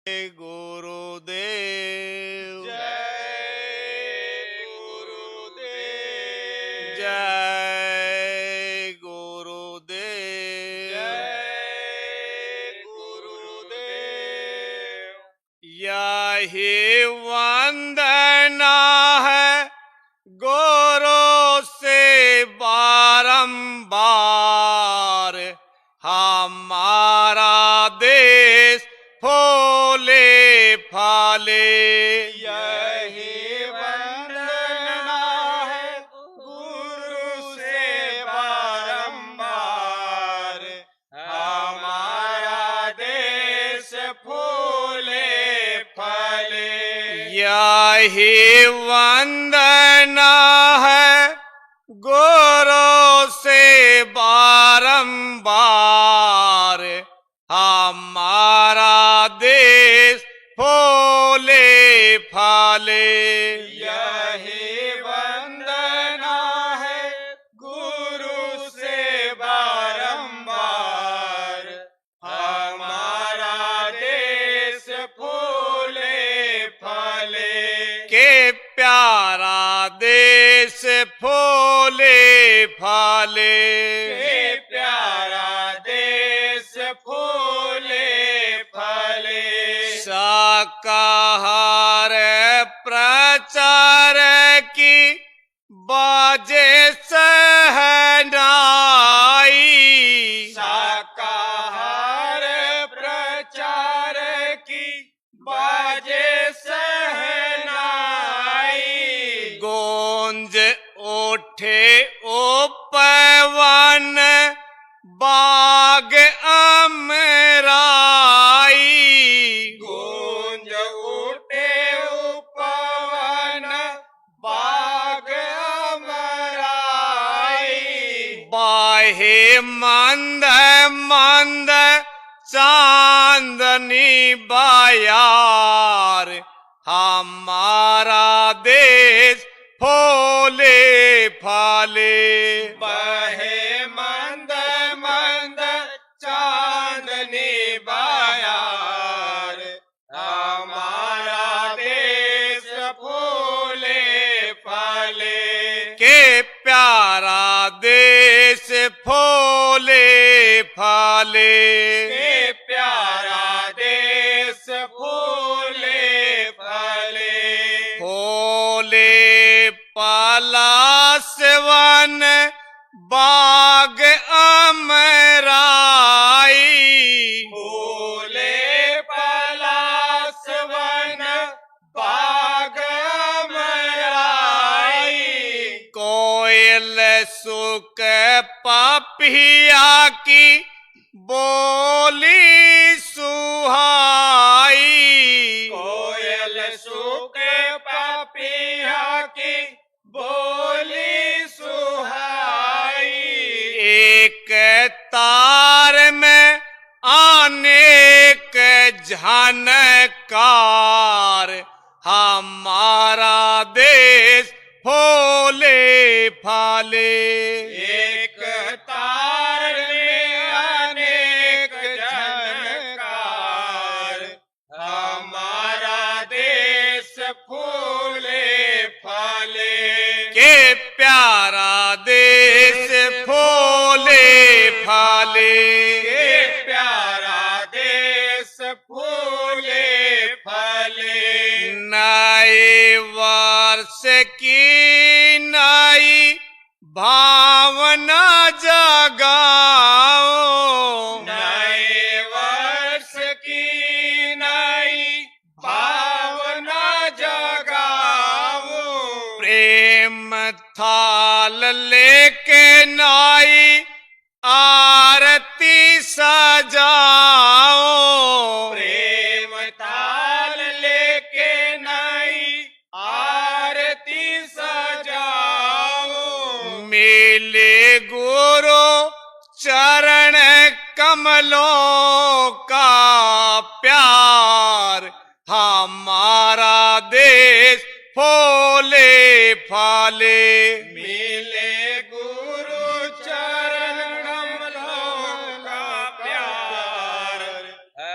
गुरुदेव जय गुरुदेव जय गुरुदेव जय गुरुदेव। यही वंदना है गुरु से बारंबार हमारा देश फूले फाले। यही वंदना है गुरु से बारंबार हमारा देश फूले फले। यही वंदना है गुरु से बारंबार हमारा देश फूले फाले। यही वंदना है गुरु से बारंबार हमारा देश फूले फले। के प्यारा देश फूले फाले। के प्यारा देश फूले फले। शाकाहार प्रचार की बाजे सहनाई। शाकाहार प्रचार की बाजे सहनाई। गूंज उठे उपवन बाग अमराई। गूंज उठे उपवन बाग अमराई। बाहे मंद मंद चांदनी बायार हमारा देश फूले फाले। बहे मंद मंद चांदनी बायार हमारा देश फूले फले। के प्यारा देश फूले फाले। के प्यारा देश फूले फले। फूले पलासवन बाग अमराई। फूले पलासवन बाग अमराई। कोयल सुख पपिया की बोली सुहाई। कोयल सुख पपिया की बोली सुहाई। एक तार में अनेक झनकार हमारा देश फूले फाले। एक तार में अनेक झनकार हमारा देश फूले फले। के प्यारा देश फूले फाले। के प्यारा देश फूले फले। नए वर्ष की नई भावना जगाओ। नए वर्ष की नई भावना जगाओ। प्रेम थाल लेके नई आरती सजाओ। प्रेम ताल लेके नई आरती सजाओ। मिले गुरु चरण कमलों का प्यार हमारा देश फूले फाले। मिले गुरु चरण कमलों का प्यार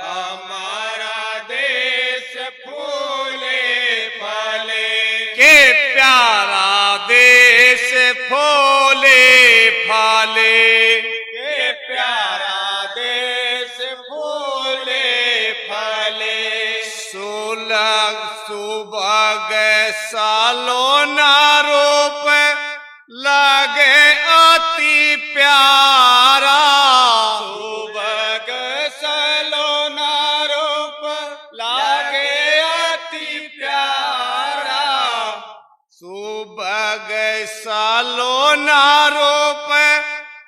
हमारा देश प्यारा देश फूले फाले, के प्यारा देश फूले फले। सुलग सुबग सालोना रूप लगे अति प्यारा, सुबग सलोना रूप लागे अति प्यारा। सुबग सालोना रूप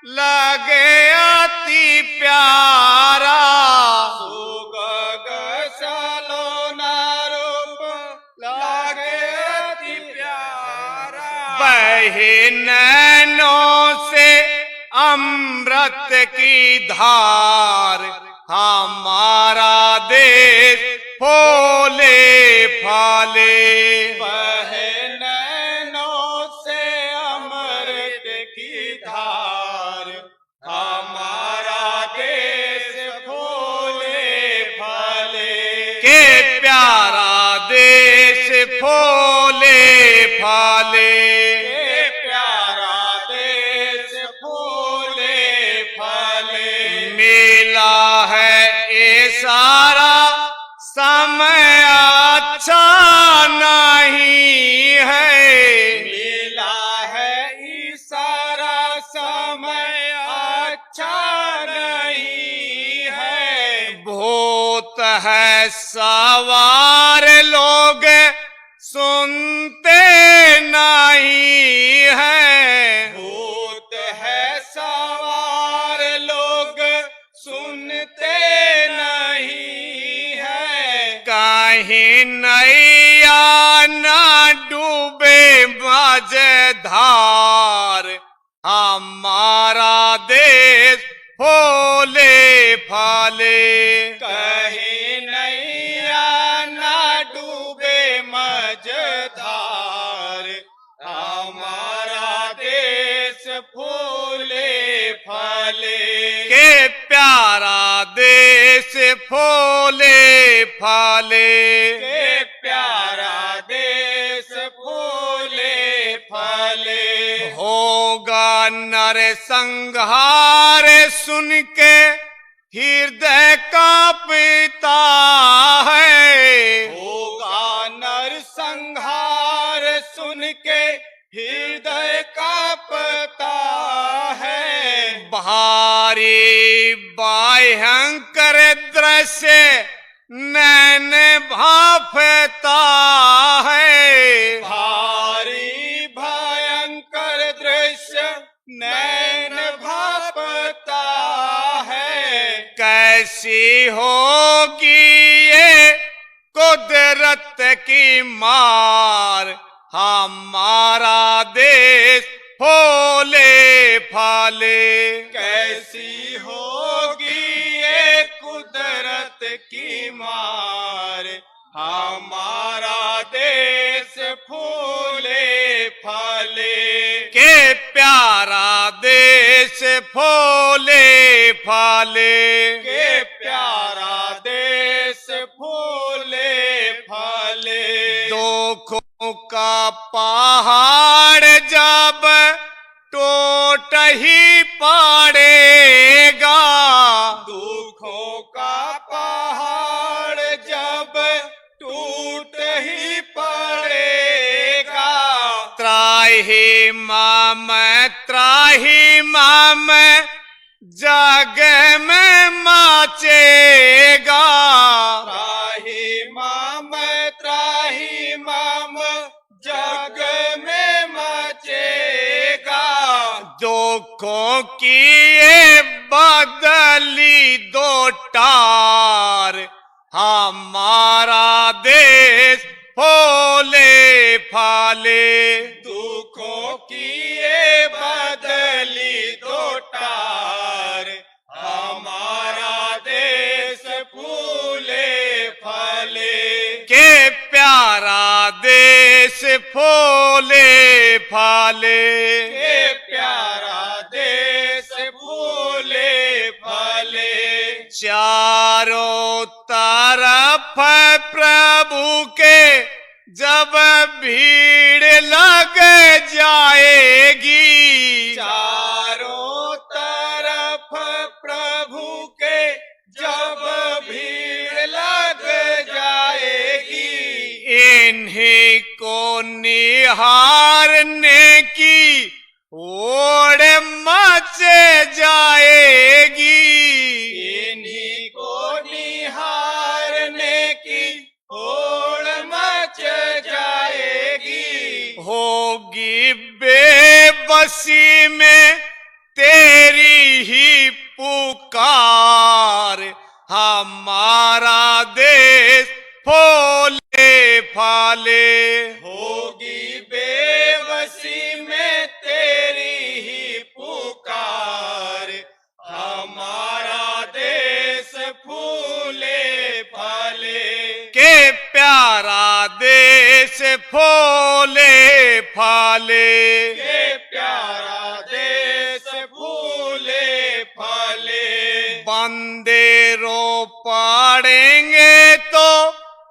लगे अति प्यारा, सुबग सलोना रूप लागे अति प्यारा। बहनों से अमृत की धार, हमारा देश फूले फाले। बहनों से अमृत की धार, हमारा देश फूले फले। के प्यारा देश फूले फाले, के प्यारा देश फूले फले। मिला है ये सारा समय अच्छा नहीं है, मिला है ये सारा समय अच्छा नहीं है। भूत है सवार लोग सुनते नहीं है, भूत है सवार लोग सुनते नहीं है। कहीं नैया न डूबे मझधार, हमारा देश फूले फाले। कहीं नैया ना डूबे मझधार, हमारा देश फूले फले। के प्यारा देश फूले फाले, के प्यारा देश फूले फले। होगा नरसंहार सुन के हृदय कांपता है, होगा नरसंहार सुन के हृदय कांपता है। भारी भयंकर दृश्य नैन भाफता है, भारी भयंकर दृश्य नैन भापता है। कैसी होगी ये कुदरत की मार, हमारा देश फूले फाले। कैसी होगी ये कुदरत की मार, हमारा देश फूले फले। के प्यारा देश फूले फाले, के प्यारा देश फूले फले। दुखों का पहाड़ जब टूट ही पड़ेगा, दुखों का पहाड़ जब टूट ही पड़ेगा। त्राही माम जग में माचेगा, त्राही माम जग में मचेगा। दुखों की ये बदली दो टार, हमारा देश फूले फाले। दुखों की ये बदली दो टार, हमारा देश फूले फले। के प्यारा देश फूले फाले, के प्यारा देश फूले फले। चारों तरफ प्रभु के जब भीड़ चारों तरफ प्रभु के जब भीड़ लग जाएगी, इन्हीं को निहारने की ओड़ मच जाएगी। इन्हीं को निहारने की होड़ मच जाएगी। होगी बेबसी में तेरी ही पुकार, हमारा देश फूले फाले। होगी बेबसी में तेरी ही पुकार, हमारा देश फूले फले। के प्यारा देश फूले फाले, के प्यारा देश फूले फले। बंदेरो पड़ेंगे तो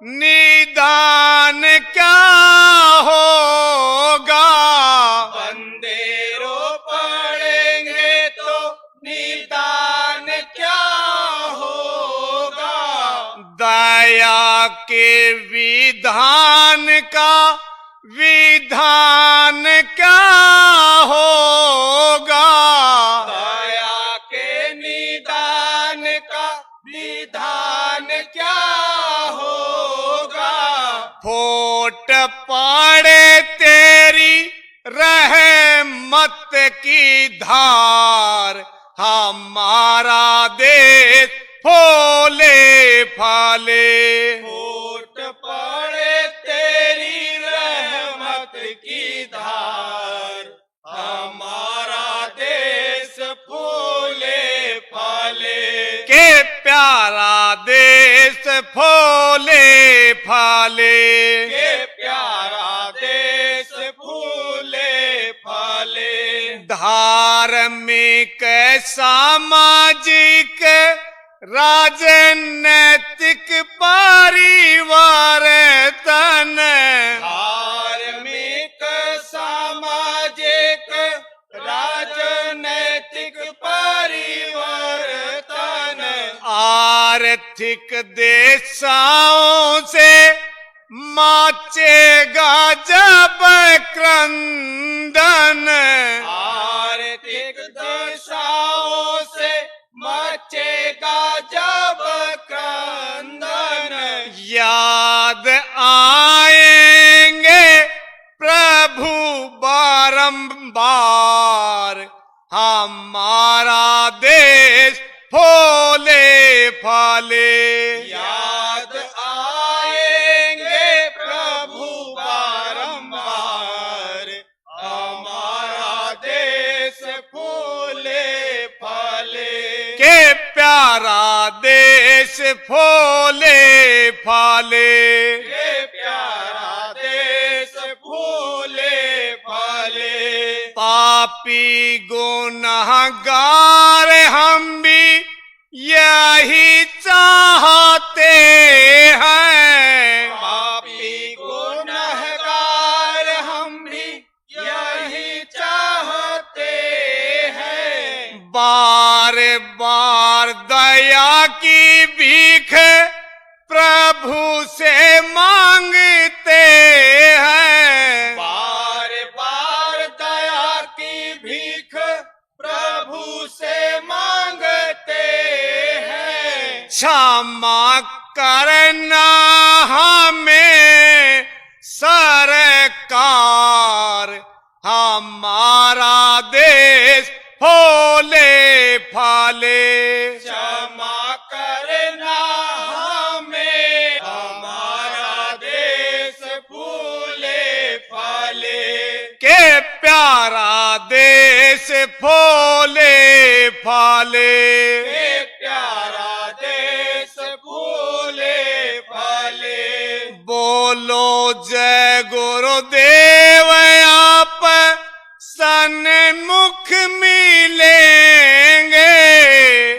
निदान क्या होगा, बंदेरो पड़ेंगे तो निदान क्या होगा। दया के विधान का विधान क्या होगा, दया के निदान का विधान क्या होगा। फूट पड़े तेरी रहमत की धार, हमारा देश फूले फाले। फूट पड़े तेरी रहमत की धार, हमारा देश फूले फले। के प्यारा देश फूले फाले, के प्यारा देश फूले फले। धार्मिक सामाजिक राजनैतिक परिवर्तन, धार्मिक सामाजिक राजनैतिक परिवर्तन। आर्थिक देशाओं से माचेगा जब क्रंदन, आर्थिक दशाओं से मचेगा जब क्रंदन। याद आएंगे प्रभु बारंबार, हमारा देश फूले फाले। याद आएंगे प्रभु बारंबार, हमारा देश फूले फले। के प्यारा देश फूले फाले, के प्यारा देश फूले फले। पापी गुनहगार हम भी यही चाहते हैं, पापी गुनहगार हम भी यही चाहते हैं। बार बार दया की भीख प्रभु से मांगते हैं, बार बार दया की भीख प्रभु से मांगते हैं। क्षमा करना हमें सरकार, हमारा देश फूले फाले। क्षमा करना हमें, हमारा देश फूले फले। के प्यारा देश फूले फाले, के प्यारा देश फूले फले। बोलो जय गुरुदेव आप सन्मुख मिलेंगे,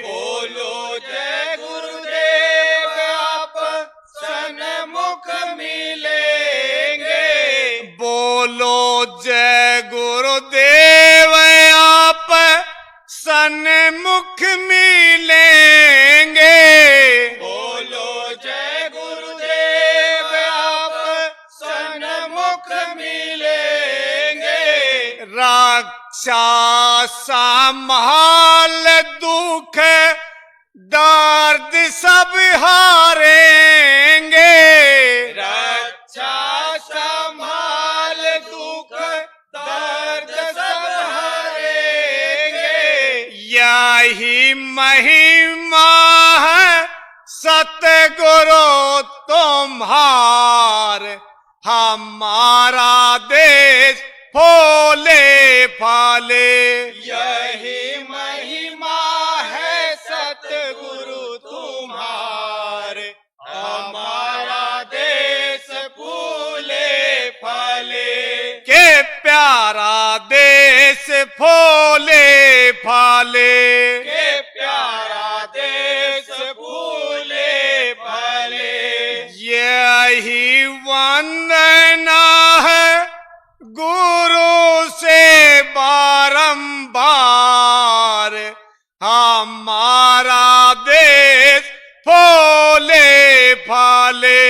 बोलो जय गुरुदेव आप सन्मुख मिलेंगे। बोलो जय गुरुदेव सुख मिलेंगे। रक्षा संभाल दुख दर्द सब हारेंगे। रक्षा संभाल दुख दर्द सब हारेंगे। यही महिमा है सतगुरु तुम्हार, हमारा देश फूले फाले। यही महिमा है सतगुरु तुम्हार, हमारा देश फूले फले। के प्यारा देश फूले फाले। के प्यारा देश फूले फले। यही वंदना है गुरु से बारंबार, हमारा देश फूले फाले।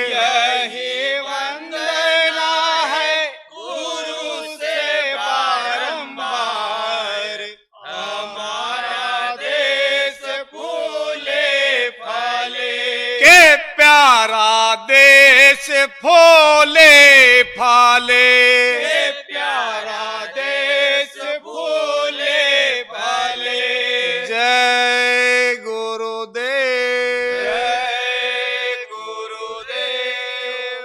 यही वंदना है गुरु से बारंबार, हमारा देश फूले फले। के प्यारा देश फूले फाले। के प्यारा देश फूले फले। जय गुरुदेव। जय गुरुदेव।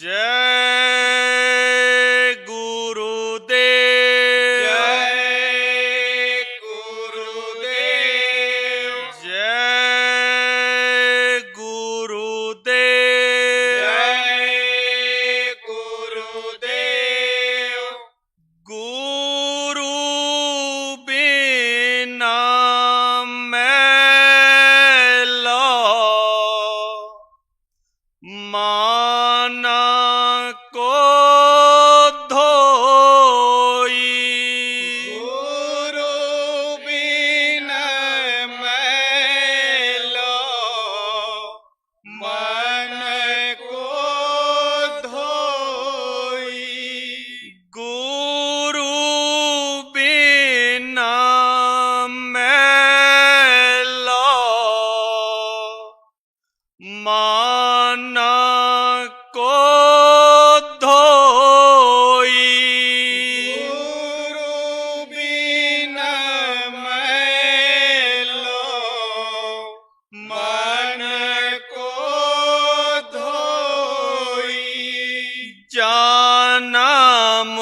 जय गुरुदेव। जय गुरुदेव। जय गुरुदेव। जय गुरुदेव। गुरु बिना मैला माना को धोई। गुरु बिना मैलो मन को धोई। गुरु बिना मैला माना को धोई। गुरु बिना मैलो मन को धोई। जानम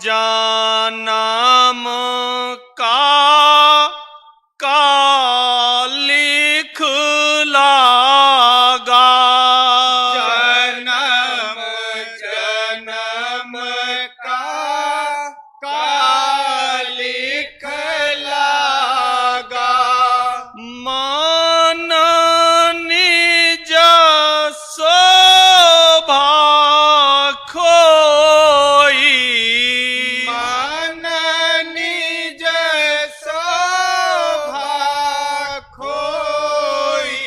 जानम का लिख लागा। जन्म जन्म का लिख लागा। मान निज शोभा खोई। मन निज शोभा खोई।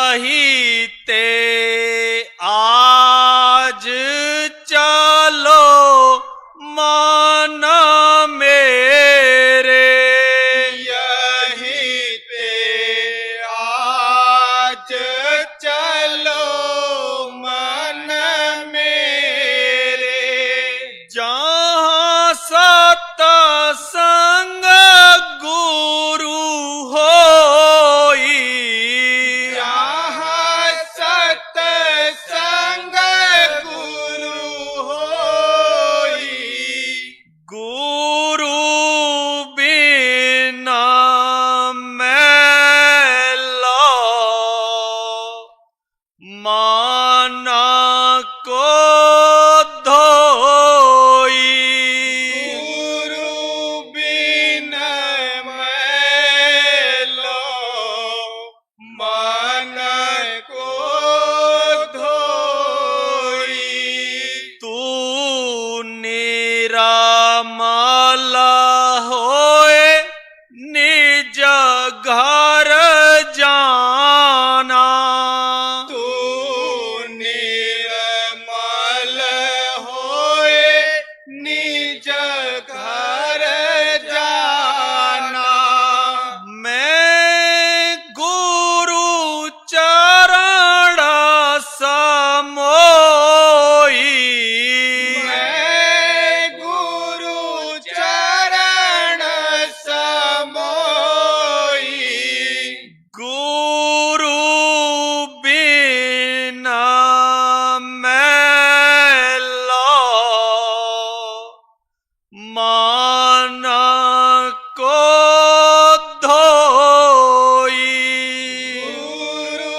कहीते आज चलो मन मेरे, यही ते आज चलो मन मेरे, जहाँ सतसंग गुरु होई, जहाँ सतसंग गुरु होई, गुरु बिना मैला मन को धोई, गुरु बिन मैलो मन को धोई, तू निरामल होए निज घर जाना, तू निर्मल होए निज घर जाना, मैं गुरु चरण समोई, मैं गुरु चरण समोई, गुरु बिना मैला मन को धोई, गुरु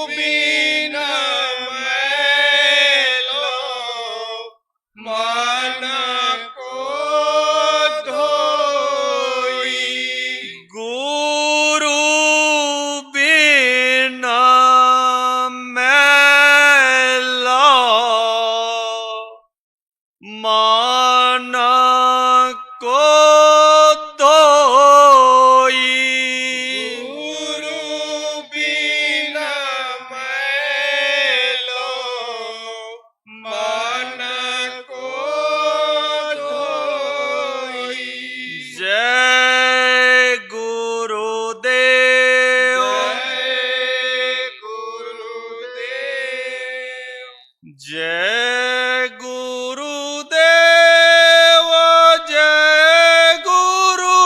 बिन मैलो मन को धोई, गुरु बिना मैला मन को धोई, गुरु बिन मैलो मन को धोई, जय गुरुदेव, जय गुरुदेव, जय गुरुदेव, जय गुरुदेव,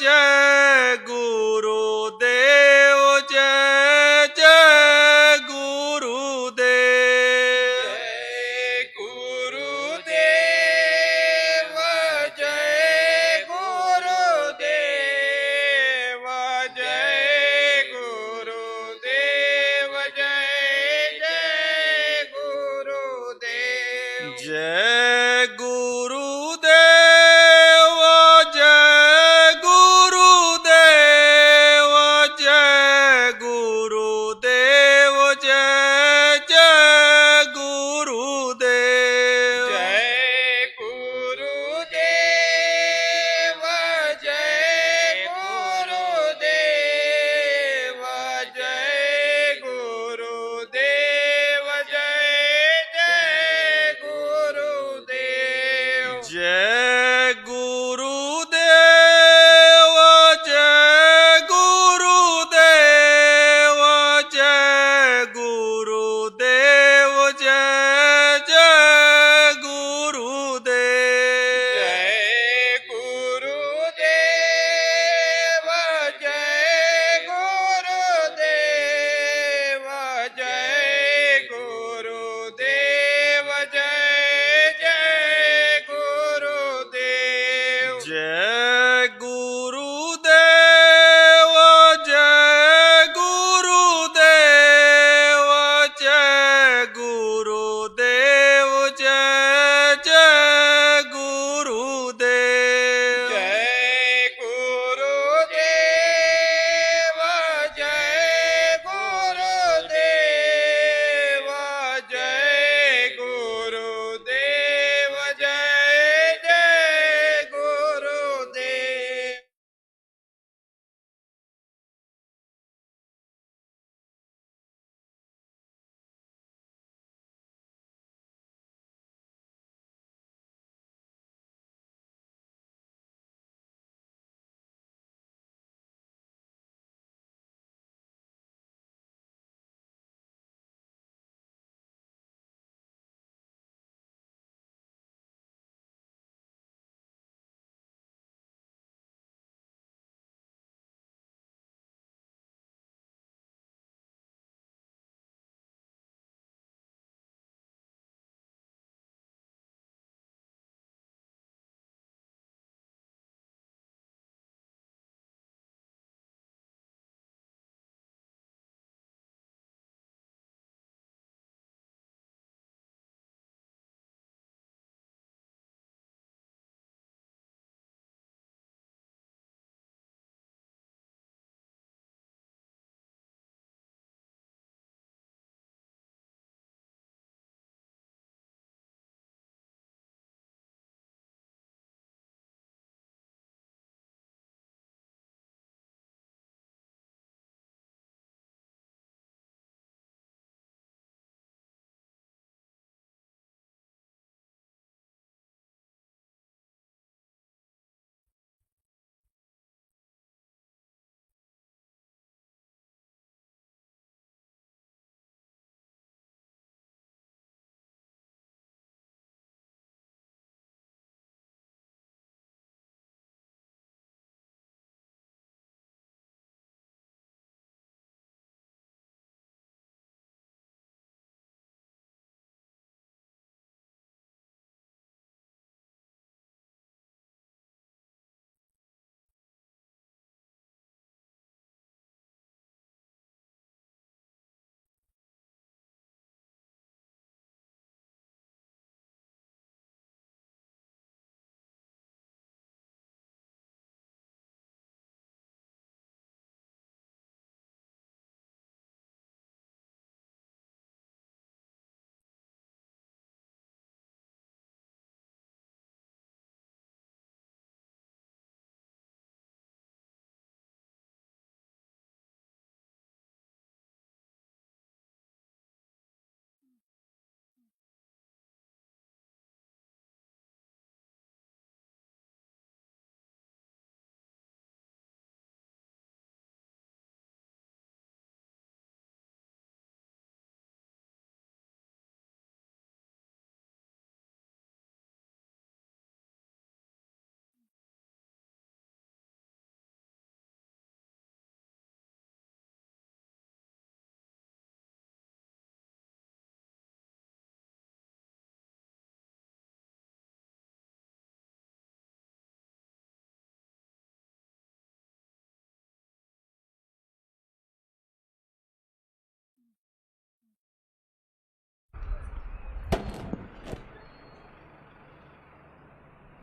जय गुरुदेव, जय जय गुरुदेव, जय गुरुदेव, जय गुरुदेव, जय गुरुदेव, जय जय गुरुदेव, जय गुरुदेव, जय गुरुदेव, जय गुरुदेव, जय जय गुरुदेव, जय गुरुदेव, जय गुरुदेव, जय गुरुदेव, जय जय गुरुदेव।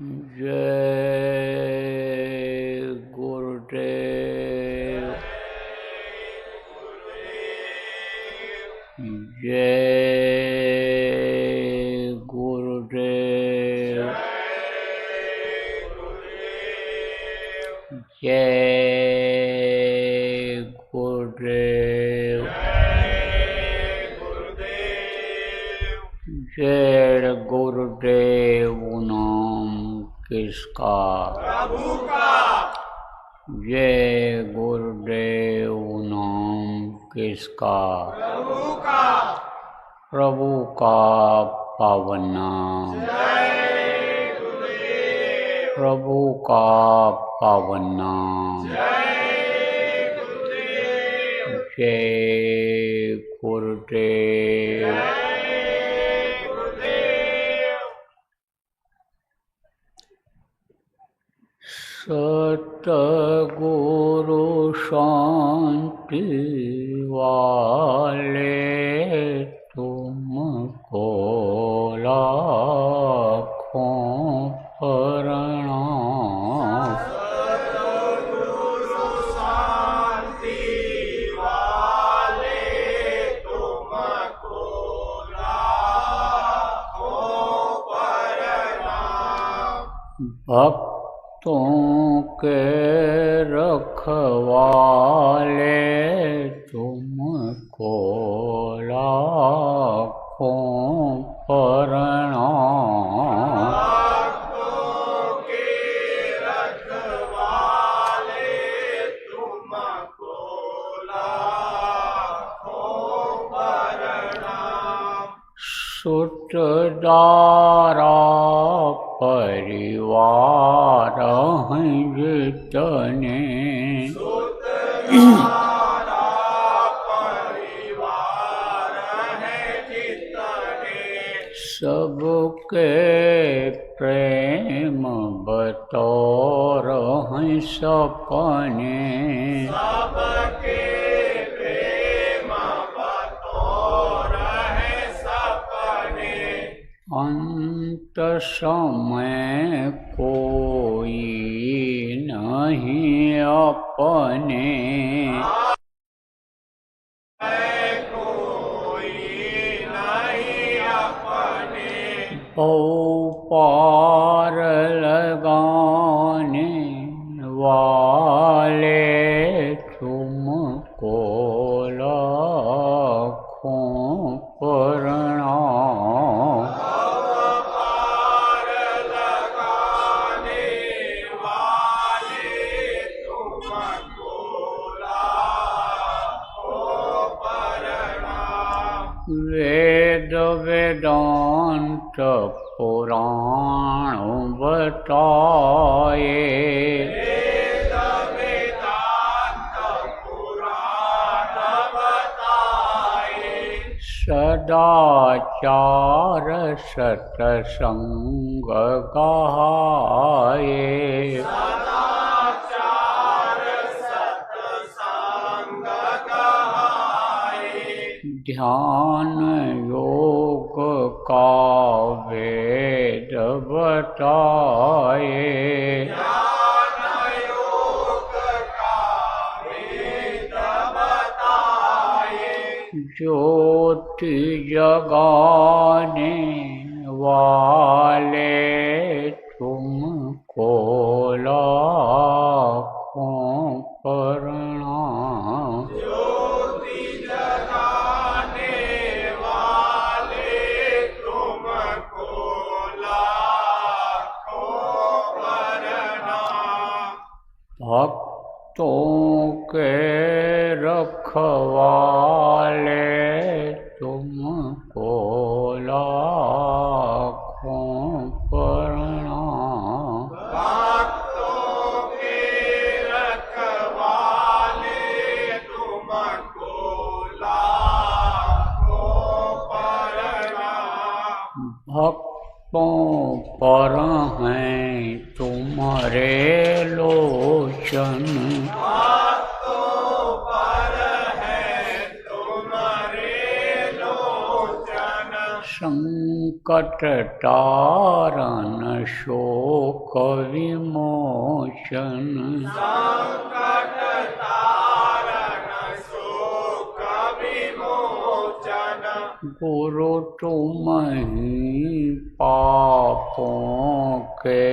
जय गुरुदेव। जय गुरुदेव। जय गुरुदेव। जय गुरुदेव नाम किसका? प्रभु का। जय गुरुदेव नाम किसका? प्रभु का। प्रभु का पावन नाम। जय गुरुदेव। प्रभु का पावन नाम। जय गुरुदेव। जय गुरुदेव। जय गुरुदेव। सतगुरु शांति वाले तुमको लाखों प्रणाम। सतगुरु शांति वाले तुमको लाखों प्रणाम। भक्तों के रखवाले तुमको लाखों प्रणाम। भक्तों के रखवाले तुमको लाखों प्रणाम। सुतदारा परिवार हैं जितने, सुतदारा परिवार है जितने, सबके प्रेम बतौर हैं सपने। सबके प्रेम बतौर है सपने। अंत समय कोई नहीं अपने, कोई नहीं अपने। पार लगाने वाले तुमको लाखों प्रणाम। पार लगाने वाले तुमको लाखों प्रणाम। वेद वेदांत पुराण बताए, वेद वेदांत पुराण बताए। सदाचार सतसंग गाए। सदाचार सत्संग गाए। ध्यान योग का वेद बताए। ज्ञान योग का वेद बताए। ज्योति जगाने वाले तुमको लाखों प्रणाम। ज्योति जगाने वाले तुमको लाखों प्रणाम। भक्तों के रखवाले तुमको लाखों प्रणाम। भक्तों के रखवाले तुमको लाखों प्रणाम। भक्तों पर हैं तुम्हारे लोचन, भक्तों पर है तुम्हारे लोचन। संकट तारण शोक विमोचन संकट तारण शोक विमोचन गुरु तुम्हीं पापों के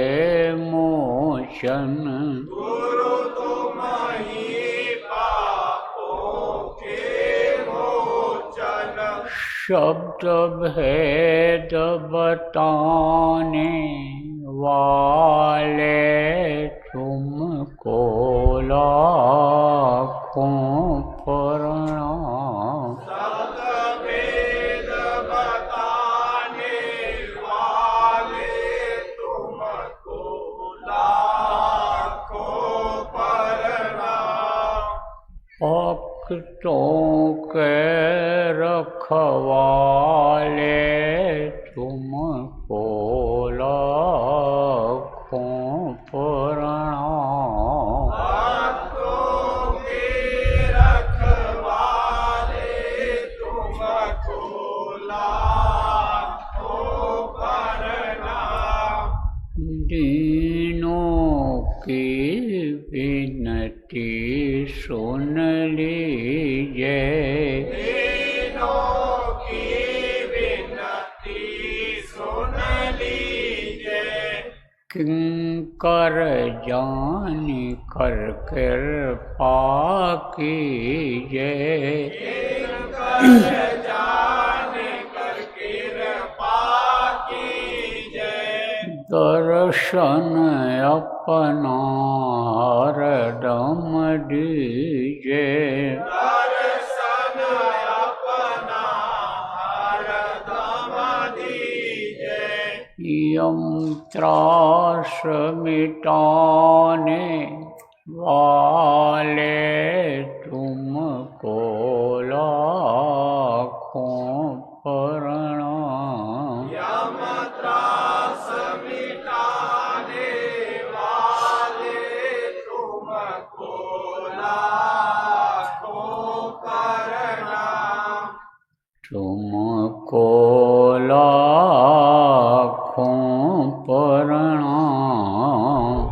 मोचन गुरु तुम्हीं पापों के मोचन शब्द भेद बताने वाले तुमको लाखों प्रणाम शब्द भेद बताने वाले तुमको लाखों प्रणाम भक्तों के रखवाले तुमको लाखों प्रणाम भक्तों के रखवाले तुमको लाखों प्रणाम दीनों की विनती सुन लीजिए दीनों की विनती सुन लीजिए किंकर जान कर कृपा कीजिए किंकर जान कर कृपा कीजिए दर्शन अपना हरदम दीजिए दर्शन अपना हरदम दीजिए यम त्रास मिटाने वाले तुमको लाखों प्रणाम यम त्रास मिटाने वाले तुमको लाखों प्रणाम तुमको लाखों प्रणाम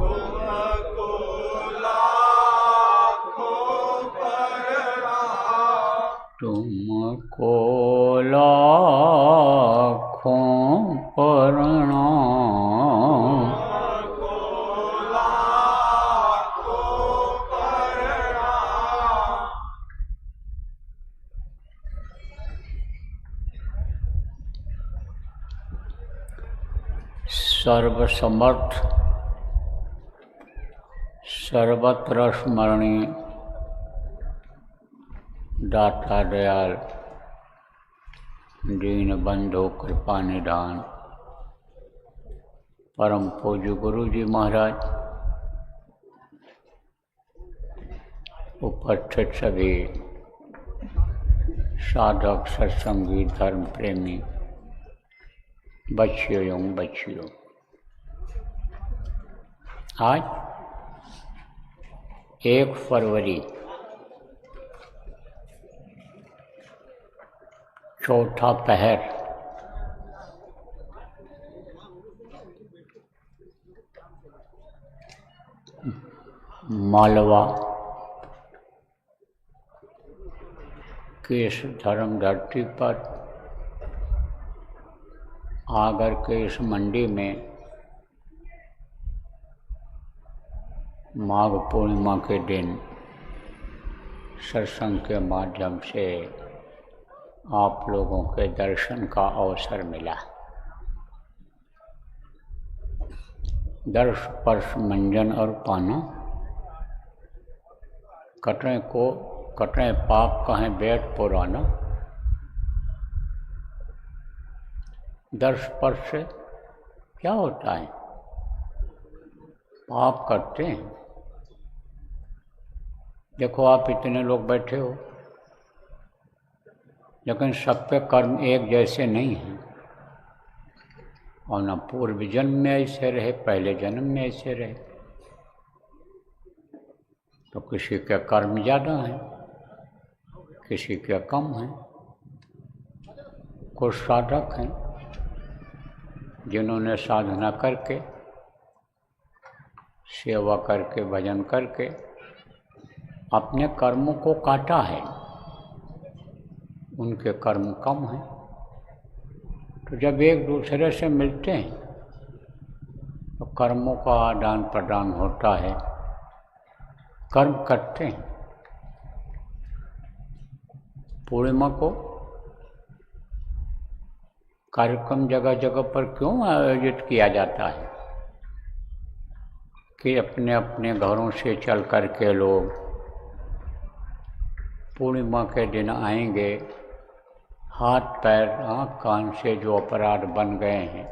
तुमको लाखों प्रणाम तुमको लाखों प्रणाम तुमको लाखों प्रणाम सर्वसमर्थ सर्वत्र स्मरणीय दाता दयाल दीन बंधु कृपा निदान परम पूज्य गुरु जी महाराज उपस्थित सभी साधक सत्संगी धर्म प्रेमी बच्चियों एवं बच्चियों आज 1 फरवरी चौथा पहर मालवा के इस धर्म धरती पर आगर के इस मंडी में माघ पूर्णिमा के दिन सत्संग के माध्यम से आप लोगों के दर्शन का अवसर मिला। दर्श स्पर्श मंजन और पाना कटरे पाप कहें बैठ पुराना। दर्श स्पर्श से क्या होता है? पाप करते हैं। देखो आप इतने लोग बैठे हो लेकिन सबके कर्म एक जैसे नहीं हैं और न पूर्व जन्म में ऐसे रहे पहले जन्म में ऐसे रहे। तो किसी के कर्म ज़्यादा हैं किसी के कम हैं। कुछ साधक हैं जिन्होंने साधना करके, सेवा करके, भजन करके अपने कर्मों को काटा है, उनके कर्म कम हैं। तो जब एक दूसरे से मिलते हैं तो कर्मों का आदान प्रदान होता है, कर्म करते हैं। पूर्णिमा को कार्यक्रम जगह जगह पर क्यों आयोजित किया जाता है कि अपने अपने घरों से चल कर के लोग पूर्णिमा के दिन आएंगे, हाथ पैर आँख कान से जो अपराध बन गए हैं,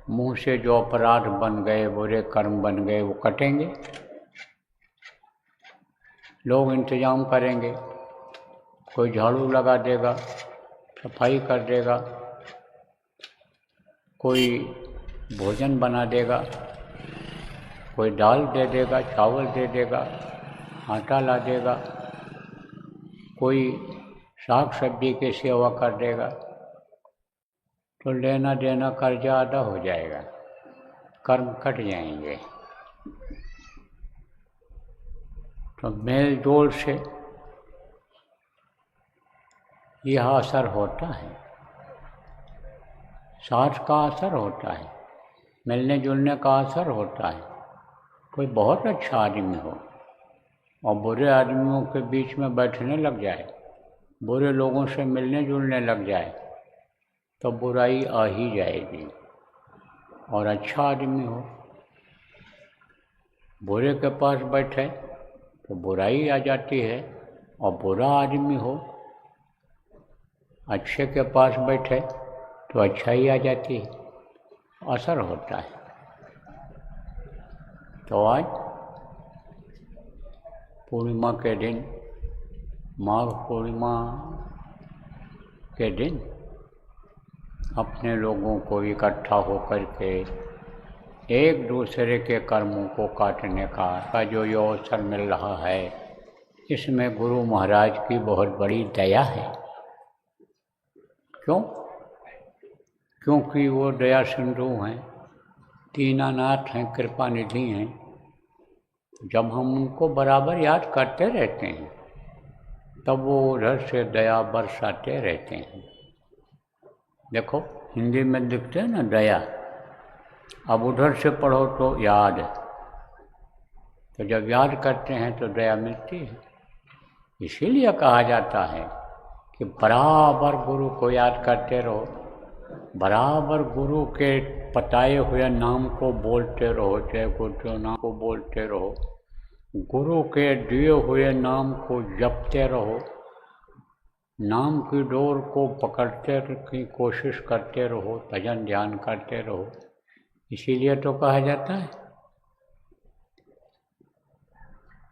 मुंह से जो अपराध बन गए, बुरे कर्म बन गए, वो कटेंगे। लोग इंतजाम करेंगे, कोई झाड़ू लगा देगा, सफाई कर देगा, कोई भोजन बना देगा, कोई दाल दे देगा, चावल दे देगा, आटा ला देगा, कोई साग सब्जी की सेवा कर देगा। तो लेना देना कर्जा अदा हो जाएगा, कर्म कट जाएंगे। तो मेल जोल से यह असर होता है, साथ का असर होता है, मिलने जुलने का असर होता है। कोई बहुत अच्छा आदमी हो और बुरे आदमियों के बीच में बैठने लग जाए, बुरे लोगों से मिलने जुलने लग जाए, तो बुराई आ ही जाएगी। और अच्छा आदमी हो, बुरे के पास बैठे तो बुराई आ जाती है, और बुरा आदमी हो अच्छे के पास बैठे तो अच्छाई आ जाती है, असर होता है। तो आज पूर्णिमा के दिन, माघ पूर्णिमा के दिन अपने लोगों को इकट्ठा होकर के एक दूसरे के कर्मों को काटने का जो ये अवसर मिल रहा है, इसमें गुरु महाराज की बहुत बड़ी दया है। क्यों? क्योंकि वो दया सिंधु हैं, दीनानाथ हैं, कृपा निधि हैं। जब हम उनको बराबर याद करते रहते हैं तब वो उधर से दया बरसाते रहते हैं। देखो हिंदी में लिखते हैं ना दया, अब उधर से पढ़ो तो याद, तो जब याद करते हैं तो दया मिलती है। इसीलिए कहा जाता है कि बराबर गुरु को याद करते रहो, बराबर गुरु के बताए हुए नाम को बोलते रहो, जय गुरु नाम को बोलते रहो, गुरु के दिए हुए नाम को जपते रहो, नाम की डोर को पकड़ते की कोशिश करते रहो, भजन ध्यान करते रहो। इसीलिए तो कहा जाता है।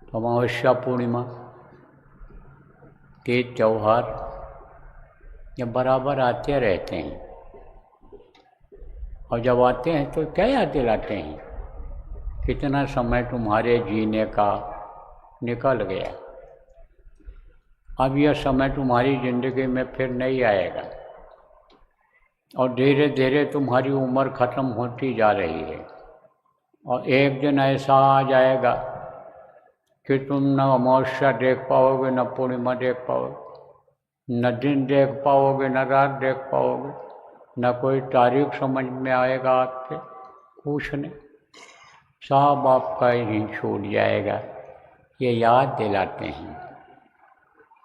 तो अमावस्या पूर्णिमा के त्यौहार ये बराबर आते रहते हैं, और जब आते हैं तो क्या याद दिलाते हैं, कितना समय तुम्हारे जीने का निकल गया, अब यह समय तुम्हारी ज़िंदगी में फिर नहीं आएगा, और धीरे धीरे तुम्हारी उम्र ख़त्म होती जा रही है। और एक दिन ऐसा आ जाएगा कि तुम न अमावस्या देख पाओगे, न पूर्णिमा देख पाओगे, न दिन देख पाओगे, न रात देख पाओगे, न कोई तारीख समझ में आएगा आपके, कुछ नहीं, सब आपका ही छूट जाएगा। ये याद दिलाते हैं।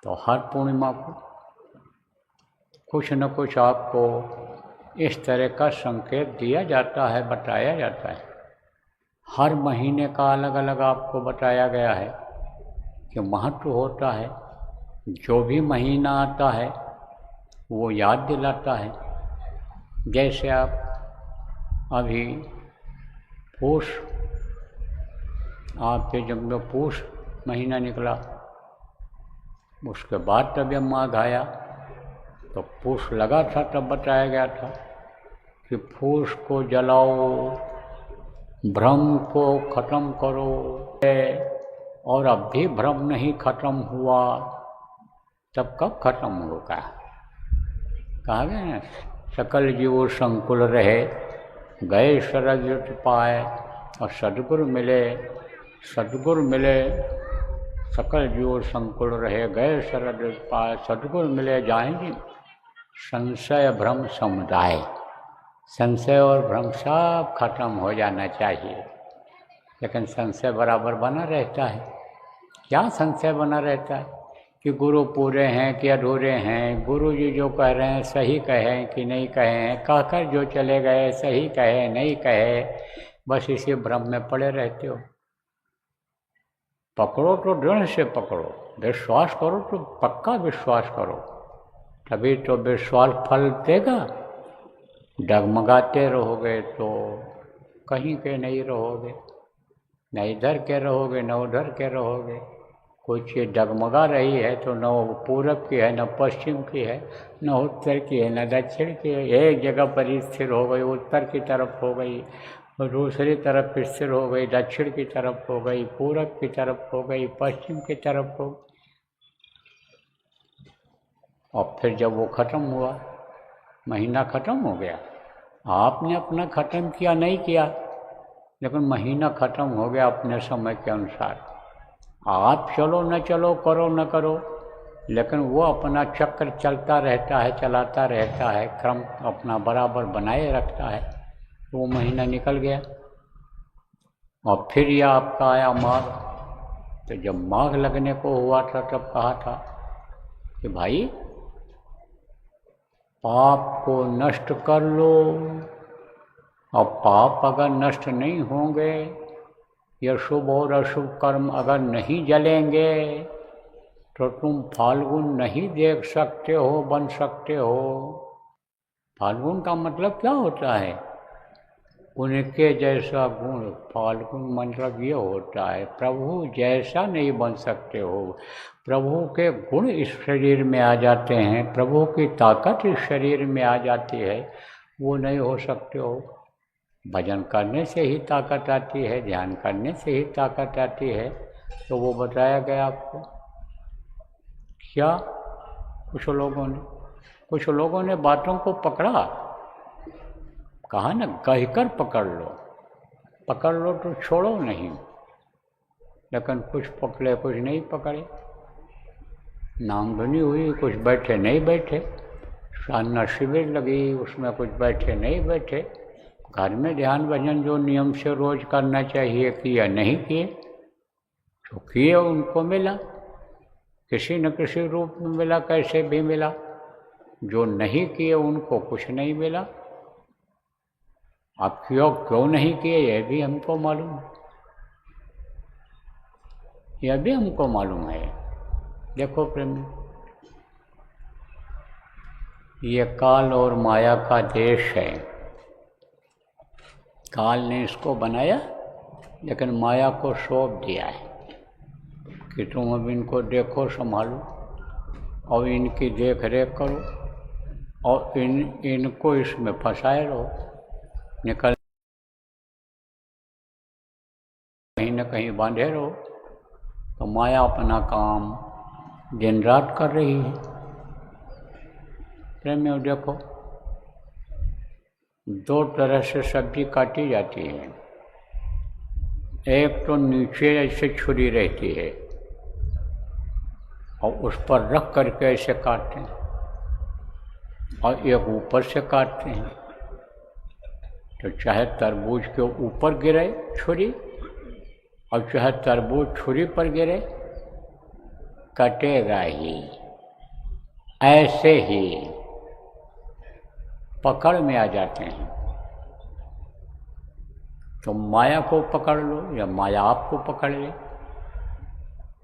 तो हर पूर्णिमा को कुछ न कुछ आपको इस तरह का संकेत दिया जाता है, बताया जाता है। हर महीने का अलग अलग आपको बताया गया है कि महत्व होता है। जो भी महीना आता है वो याद दिलाता है। जैसे आप अभी पूष, आपके जब में पूष महीना निकला, उसके बाद तब जब माघ आया तो पूष लगा था, तब बताया गया था कि पूष को जलाओ, भ्रम को खत्म करो। और अब भी भ्रम नहीं खत्म हुआ, तब कब खत्म होगा? कहा गया ना, सकल जीव संकुल रहे, गए शरद पाए। और सद्गुरु मिले, सद्गुरु मिले, सकल जीव संकुल रहे, गए शरद पाए। सद्गुरु मिले जाएंगे संशय भ्रम समुदाय। संशय और भ्रम सब खत्म हो जाना चाहिए, लेकिन संशय बराबर बना रहता है। क्या संशय बना रहता है कि गुरु पूरे हैं कि अधूरे हैं, गुरु जी जो कह रहे हैं सही कहें कि नहीं कहें, कहकर जो चले गए सही कहे नहीं कहे, बस इसी भ्रम में पड़े रहते हो। पकड़ो तो दृढ़ से पकड़ो, विश्वास करो तो पक्का विश्वास करो, तभी तो विश्वास फल देगा। डगमगाते रहोगे तो कहीं के नहीं रहोगे, न इधर के रहोगे न उधर के रहोगे। कोई चीज़ डगमगा रही है तो न वो पूरब की है, न पश्चिम की है, न उत्तर की है, न दक्षिण की है। एक जगह पर स्थिर हो गई, उत्तर की तरफ हो गई, और दूसरी तरफ स्थिर हो गई, दक्षिण की तरफ हो गई, पूरब की तरफ हो गई, पश्चिम की तरफ हो। और फिर जब वो ख़त्म हुआ, महीना ख़त्म हो गया, आपने अपना ख़त्म किया नहीं किया, लेकिन महीना ख़त्म हो गया अपने समय के अनुसार। आप चलो न चलो, करो न करो, लेकिन वो अपना चक्र चलता रहता है, चलाता रहता है, क्रम अपना बराबर बनाए रखता है। वो महीना निकल गया और फिर यह आपका आया माघ। तो जब माघ लगने को हुआ था तब कहा था कि भाई पाप को नष्ट कर लो, और पाप अगर नष्ट नहीं होंगे, ये शुभ और अशुभ कर्म अगर नहीं जलेंगे, तो तुम फाल्गुन नहीं देख सकते हो, बन सकते हो। फाल्गुन का मतलब क्या होता है? उनके जैसा गुण। फाल्गुन मतलब ये होता है प्रभु जैसा नहीं बन सकते हो। प्रभु के गुण इस शरीर में आ जाते हैं, प्रभु की ताकत इस शरीर में आ जाती है, वो नहीं हो सकते हो। भजन करने से ही ताकत आती है, ध्यान करने से ही ताकत आती है। तो वो बताया गया आपको। क्या कुछ लोगों ने बातों को पकड़ा, कहा ना कहकर पकड़ लो तो छोड़ो नहीं, लेकिन कुछ पकड़े कुछ नहीं पकड़े। नामधुनी हुई, कुछ बैठे नहीं बैठे। साधना शिविर लगी, उसमें कुछ बैठे नहीं बैठे। घर में ध्यान भजन जो नियम से रोज करना चाहिए किया नहीं किए, जो किए उनको मिला, किसी न किसी रूप में मिला, कैसे भी मिला। जो नहीं किए उनको कुछ नहीं मिला। आप क्यों नहीं किए यह भी हमको मालूम है, यह भी हमको मालूम है। देखो प्रेम, ये काल और माया का देश है। काल ने इसको बनाया, लेकिन माया को सौंप दिया है कि तुम अब इनको देखो, संभालो, और इनकी देख रेख करो, और इनको इसमें फंसाए रहो। निकल कहीं न कहीं बांधे रहो। तो माया अपना काम दिन रात कर रही है। प्रेमियों देखो, दो तरह से सब्जी काटी जाती है। एक तो नीचे ऐसे छुरी रहती है और उस पर रख करके ऐसे काटते हैं, और एक ऊपर से काटते हैं। तो चाहे तरबूज के ऊपर गिरे छुरी, और चाहे तरबूज छुरी पर गिरे, कटेगा ही। ऐसे ही पकड़ में आ जाते हैं। तो माया को पकड़ लो या माया आपको पकड़ ले,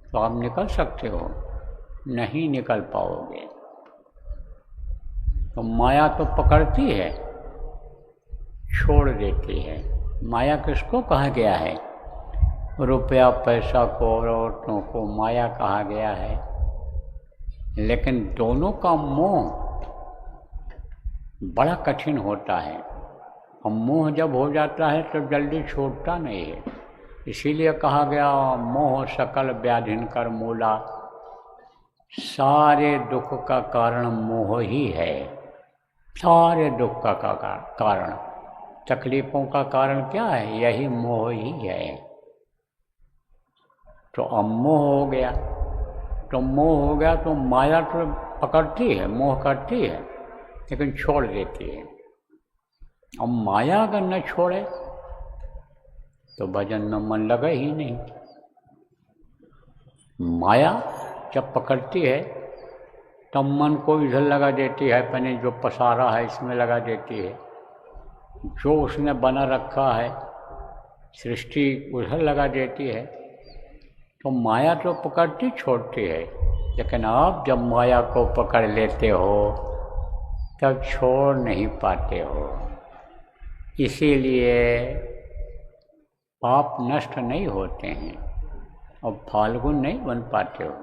तो आप निकल सकते हो, नहीं निकल पाओगे। तो माया तो पकड़ती है, छोड़ देती है। माया किसको कहा गया है? रुपया पैसा को और औरतों को माया कहा गया है। लेकिन दोनों का मोह बड़ा कठिन होता है, और मोह जब हो जाता है तो जल्दी छूटता नहीं है। इसीलिए कहा गया मोह सकल व्याधिन कर मूला। सारे दुख का कारण मोह ही है। सारे दुख का कारण, तकलीफ़ों का कारण क्या है? यही मोह ही है। तो अब मोह हो गया, तो माया तो पकड़ती है, मोह करती है, लेकिन छोड़ देती है। अब माया अगर न छोड़े तो भजन में मन लगा ही नहीं। माया जब पकड़ती है तब मन को इधर लगा देती है, अपने जो पसारा है इसमें लगा देती है, जो उसने बना रखा है सृष्टि उधर लगा देती है। तो माया तो पकड़ती छोड़ती है, लेकिन आप जब माया को पकड़ लेते हो तब छोड़ नहीं पाते हो। इसीलिए पाप नष्ट नहीं होते हैं और फाल्गुन नहीं बन पाते हो।